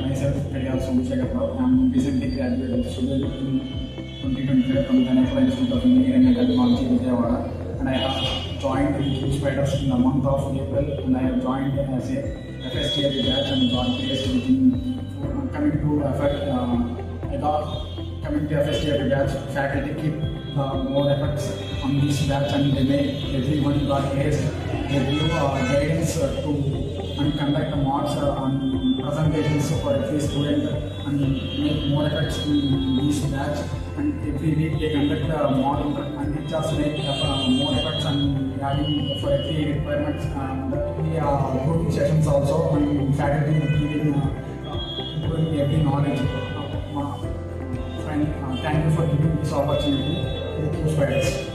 myself, Priyal Somashekar Rao. I am recently graduated student in 2025 from the National Institute of Engineering and Technology, Vijayawada, and I have joined the Q Spiders in the month of April, and I have joined as a FSTF batch and got placed within. Coming to FSTF batch, faculty keep more efforts on this batch, and they make everyone got placed. They give guidance to and conduct mocks and presentations for every student and make more efforts in this batch. And every week they conduct mock and teachers make more efforts and having for every requirements and group sessions also, and faculty giving improving every knowledge. Thank you for giving this opportunity to Q Spiders.